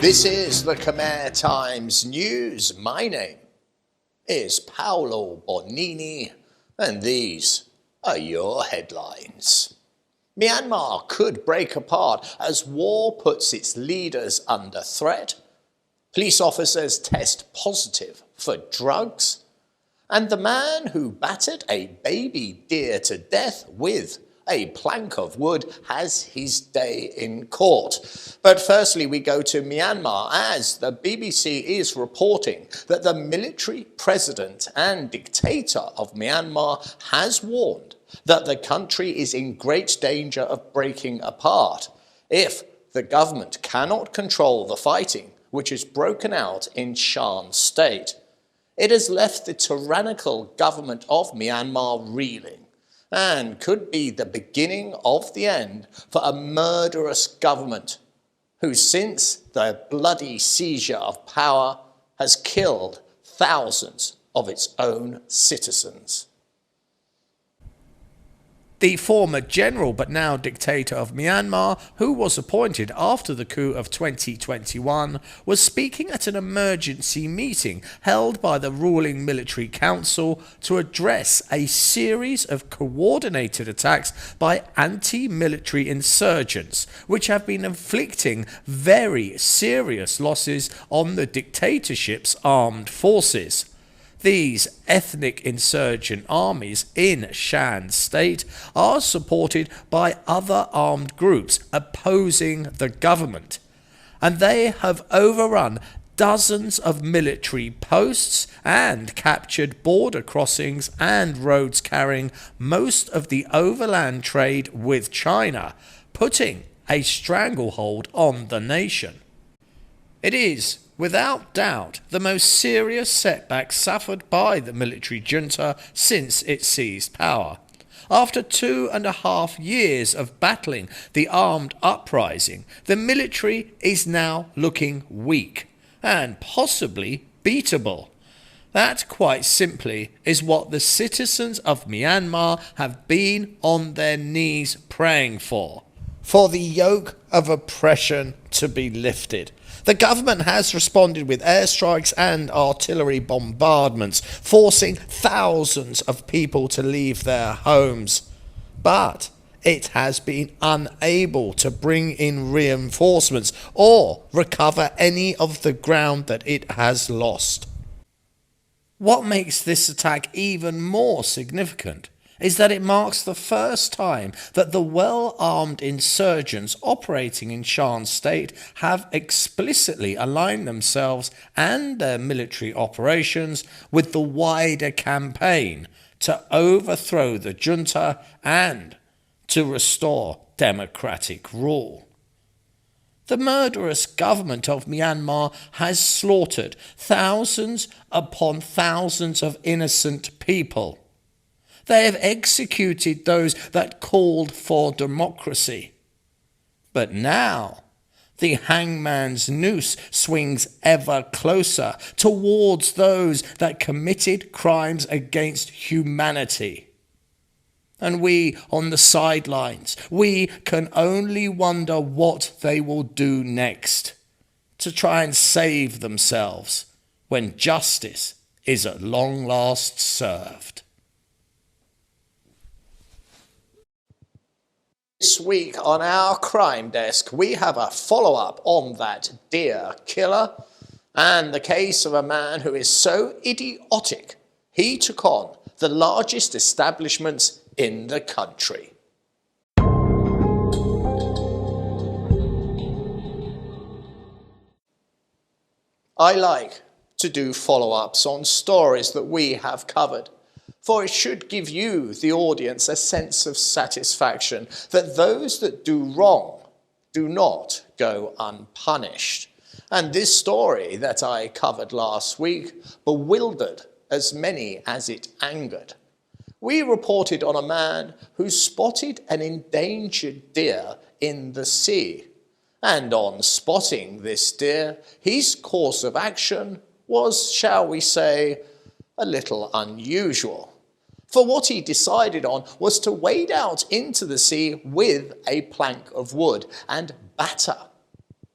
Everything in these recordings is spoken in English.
This is the Khmer Times News. My name is Paolo Bonini, and these are your headlines. Myanmar could break apart as war puts its leaders under threat. Police officers test positive for drugs. And the man who battered a baby deer to death with a plank of wood has his day in court. But firstly, we go to Myanmar, as the BBC is reporting that the military president and dictator of Myanmar has warned that the country is in great danger of breaking apart if the government cannot control the fighting which has broken out in Shan State. It has left the tyrannical government of Myanmar reeling, and could be the beginning of the end for a murderous government who, since the bloody seizure of power, has killed thousands of its own citizens. The former general but now dictator of Myanmar, who was appointed after the coup of 2021, was speaking at an emergency meeting held by the ruling military council to address a series of coordinated attacks by anti-military insurgents, which have been inflicting very serious losses on the dictatorship's armed forces. These ethnic insurgent armies in Shan State are supported by other armed groups opposing the government, and they have overrun dozens of military posts and captured border crossings and roads carrying most of the overland trade with China, putting a stranglehold on the nation. It is, without doubt, the most serious setback suffered by the military junta since it seized power. After 2.5 years of battling the armed uprising, the military is now looking weak and possibly beatable. That, quite simply, is what the citizens of Myanmar have been on their knees praying for the yoke of oppression to be lifted. The government has responded with airstrikes and artillery bombardments, forcing thousands of people to leave their homes. But it has been unable to bring in reinforcements or recover any of the ground that it has lost. What makes this attack even more significant is that it marks the first time that the well-armed insurgents operating in Shan State have explicitly aligned themselves and their military operations with the wider campaign to overthrow the junta and to restore democratic rule. The murderous government of Myanmar has slaughtered thousands upon thousands of innocent people. They have executed those that called for democracy. But now, the hangman's noose swings ever closer towards those that committed crimes against humanity. And we on the sidelines, we can only wonder what they will do next to try and save themselves when justice is at long last served. This week on our crime desk, we have a follow-up on that deer killer and the case of a man who is so idiotic he took on the largest establishments in the country. I like to do follow-ups on stories that we have covered, for it should give you, the audience, a sense of satisfaction that those that do wrong do not go unpunished. And this story that I covered last week bewildered as many as it angered. We reported on a man who spotted an endangered deer in the sea. And on spotting this deer, his course of action was, shall we say, a little unusual. For what he decided on was to wade out into the sea with a plank of wood and batter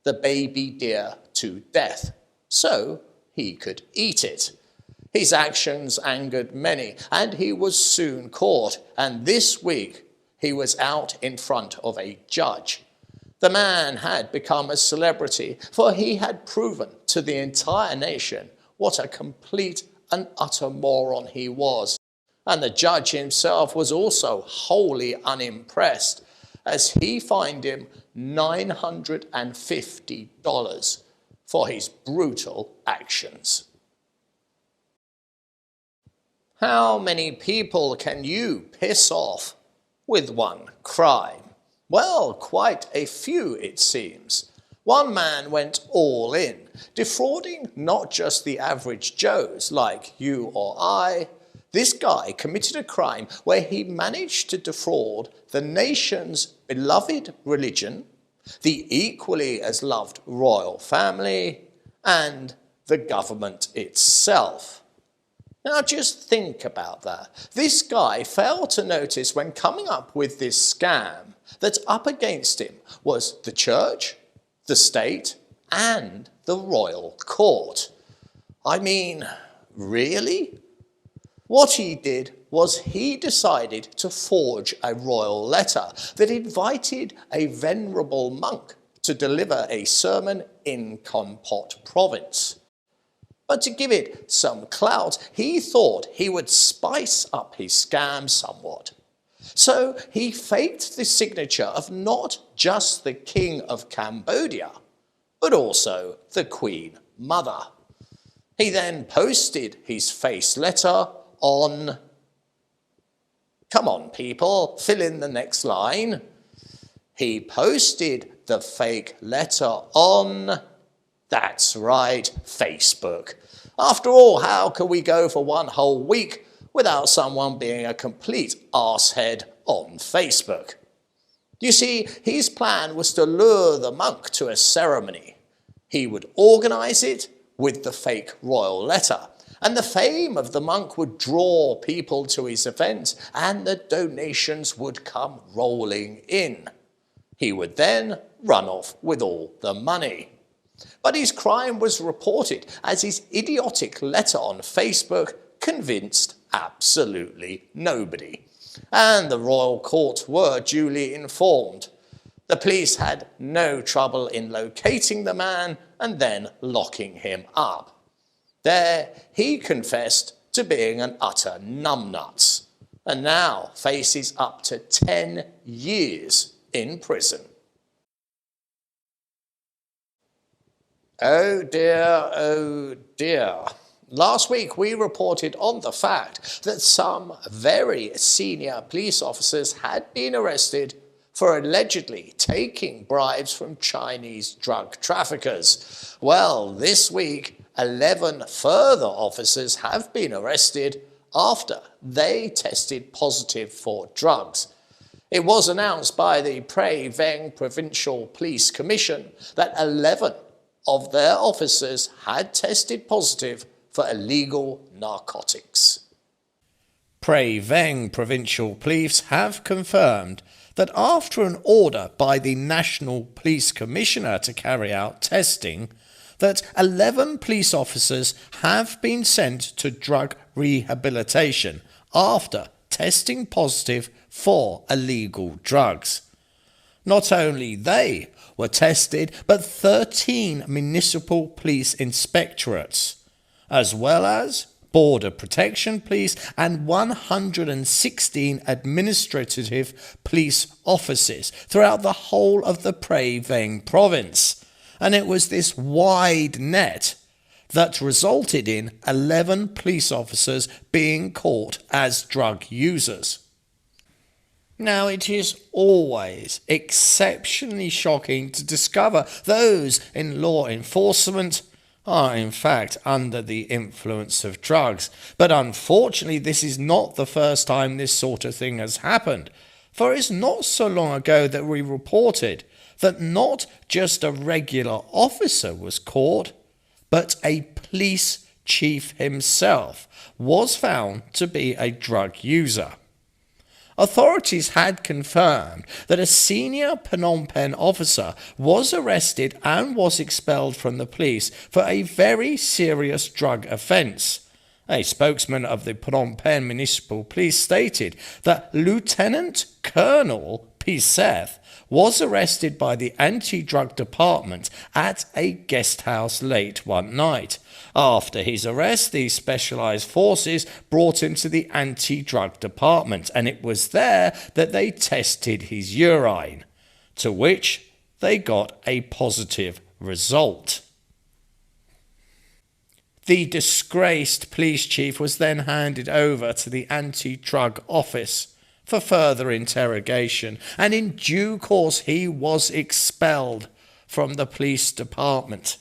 the baby deer to death so he could eat it. His actions angered many, and he was soon caught, and this week he was out in front of a judge. The man had become a celebrity, for he had proven to the entire nation what a complete and utter moron he was. And the judge himself was also wholly unimpressed, as he fined him $950 for his brutal actions. How many people can you piss off with one crime? Well, quite a few, it seems. One man went all in, defrauding not just the average Joes like you or I. This guy committed a crime where he managed to defraud the nation's beloved religion, the equally as loved royal family, and the government itself. Now just think about that. This guy failed to notice when coming up with this scam that up against him was the church, the state, and the royal court. I mean, really? What he did was he decided to forge a royal letter that invited a venerable monk to deliver a sermon in Kompot province. But to give it some clout, he thought he would spice up his scam somewhat. So he faked the signature of not just the King of Cambodia, but also the Queen Mother. He then posted his face letter on... Come on, people, fill in the next line. He posted the fake letter on... That's right, Facebook. After all, how can we go for one whole week without someone being a complete arsehead on Facebook? You see, his plan was to lure the monk to a ceremony. He would organise it with the fake royal letter, and the fame of the monk would draw people to his event, and the donations would come rolling in. He would then run off with all the money. But his crime was reported as his idiotic letter on Facebook convinced absolutely nobody. And the royal court were duly informed. The police had no trouble in locating the man and then locking him up. There he confessed to being an utter numbnuts, and now faces up to 10 years in prison. Oh dear, oh dear. Last week we reported on the fact that some very senior police officers had been arrested for allegedly taking bribes from Chinese drug traffickers. Well, this week 11 further officers have been arrested after they tested positive for drugs. It was announced by the Prey Veng Provincial Police Commission that 11 of their officers had tested positive for illegal narcotics. Prey Veng Provincial Police have confirmed that after an order by the National Police Commissioner to carry out testing, that 11 police officers have been sent to drug rehabilitation after testing positive for illegal drugs. Not only they were tested, but 13 municipal police inspectorates, as well as Border Protection Police and 116 administrative police offices throughout the whole of the Prey Veng province. And it was this wide net that resulted in 11 police officers being caught as drug users. Now, it is always exceptionally shocking to discover those in law enforcement are in fact under the influence of drugs. But unfortunately, this is not the first time this sort of thing has happened. For it's not so long ago that we reported that not just a regular officer was caught, but a police chief himself was found to be a drug user. Authorities had confirmed that a senior Phnom Penh officer was arrested and was expelled from the police for a very serious drug offence. A spokesman of the Phnom Penh Municipal Police stated that Lieutenant Colonel Piseth was arrested by the anti-drug department at a guest house late one night. After his arrest, the specialised forces brought him to the anti-drug department, and it was there that they tested his urine, to which they got a positive result. The disgraced police chief was then handed over to the anti-drug office for further interrogation, and in due course he was expelled from the police department.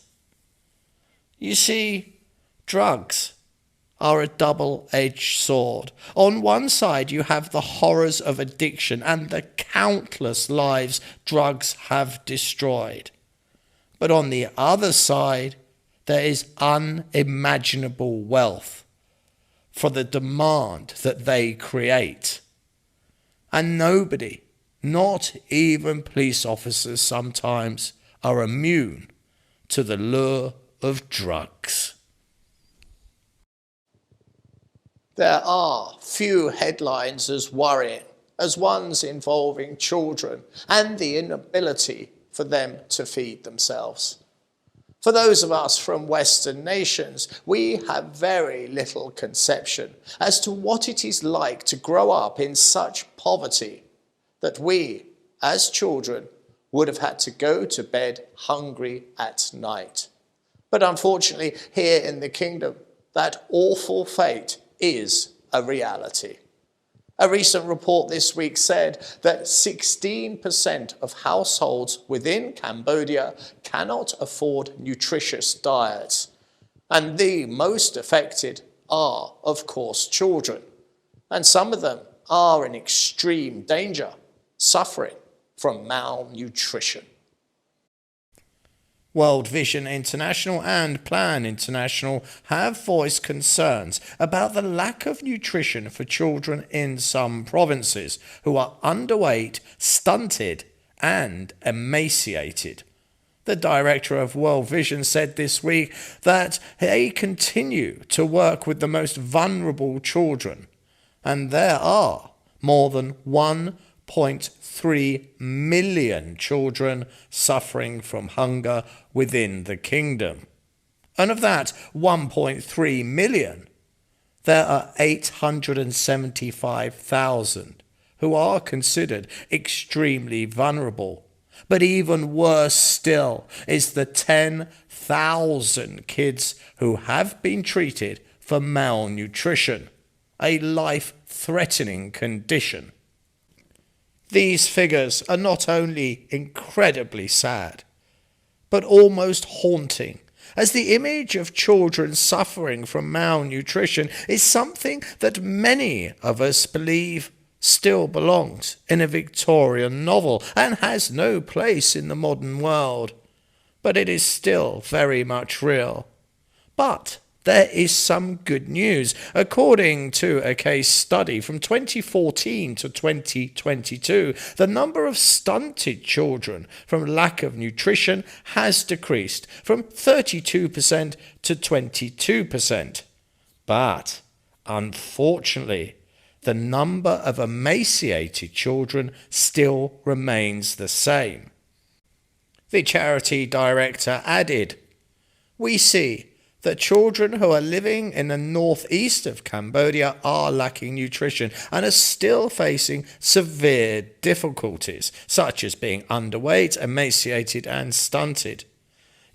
You see, drugs are a double-edged sword. On one side you have the horrors of addiction and the countless lives drugs have destroyed. But on the other side, there is unimaginable wealth for the demand that they create. And nobody, not even police officers sometimes, are immune to the lure of drugs. There are few headlines as worrying as ones involving children and the inability for them to feed themselves. For those of us from Western nations, we have very little conception as to what it is like to grow up in such poverty that we, as children, would have had to go to bed hungry at night. But unfortunately, here in the kingdom, that awful fate is a reality. A recent report this week said that 16% of households within Cambodia cannot afford nutritious diets. And the most affected are, of course, children. And some of them are in extreme danger, suffering from malnutrition. World Vision International and Plan International have voiced concerns about the lack of nutrition for children in some provinces who are underweight, stunted, and emaciated. The director of World Vision said this week that they continue to work with the most vulnerable children, and there are more than 1.3 million children suffering from hunger within the kingdom. And of that 1.3 million, there are 875,000 who are considered extremely vulnerable. But even worse still is the 10,000 kids who have been treated for malnutrition, a life-threatening condition. These figures are not only incredibly sad, but almost haunting, as the image of children suffering from malnutrition is something that many of us believe still belongs in a Victorian novel and has no place in the modern world. But it is still very much real. But there is some good news. According to a case study from 2014 to 2022, the number of stunted children from lack of nutrition has decreased from 32% to 22%. But, unfortunately, the number of emaciated children still remains the same. The charity director added, "We see that children who are living in the northeast of Cambodia are lacking nutrition and are still facing severe difficulties, such as being underweight, emaciated and stunted."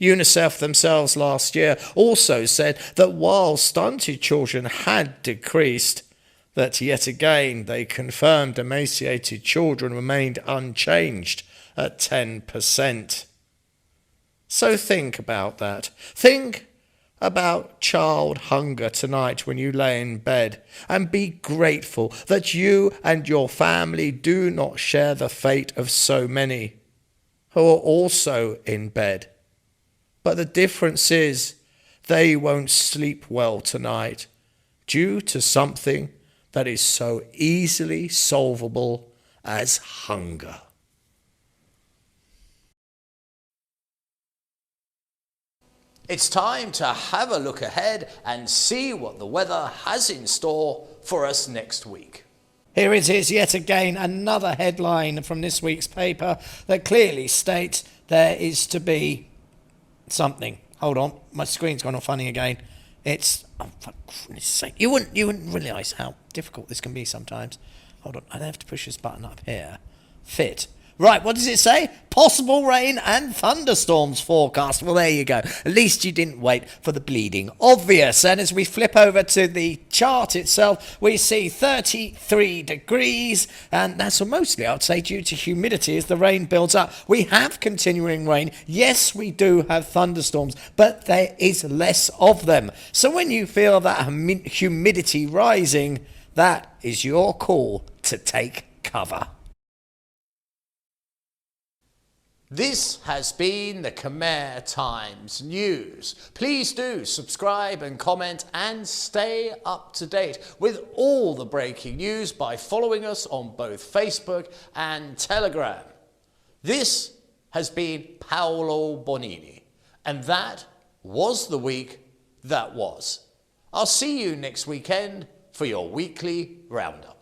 UNICEF themselves last year also said that while stunted children had decreased, that yet again they confirmed emaciated children remained unchanged at 10%. So think about that. Think about child hunger tonight when you lay in bed, and be grateful that you and your family do not share the fate of so many who are also in bed. But the difference is they won't sleep well tonight due to something that is so easily solvable as hunger. It's time to have a look ahead and see what the weather has in store for us next week. Here it is yet again, another headline from this week's paper that clearly states there is to be something. Hold on, my screen's gone all funny again. It's, oh, for goodness sake, you wouldn't realise how difficult this can be sometimes. Hold on, I have to push this button up here. Fit. Right, what does it say? Possible rain and thunderstorms forecast. Well, there you go. At least you didn't wait for the bleeding obvious. And as we flip over to the chart itself, we see 33 degrees. And that's mostly, I would say, due to humidity as the rain builds up. We have continuing rain. Yes, we do have thunderstorms, but there is less of them. So when you feel that humidity rising, that is your call to take cover. This has been the Khmer Times News. Please do subscribe and comment and stay up to date with all the breaking news by following us on both Facebook and Telegram. This has been Paolo Bonini, and that was the week that was. I'll see you next weekend for your weekly Roundup.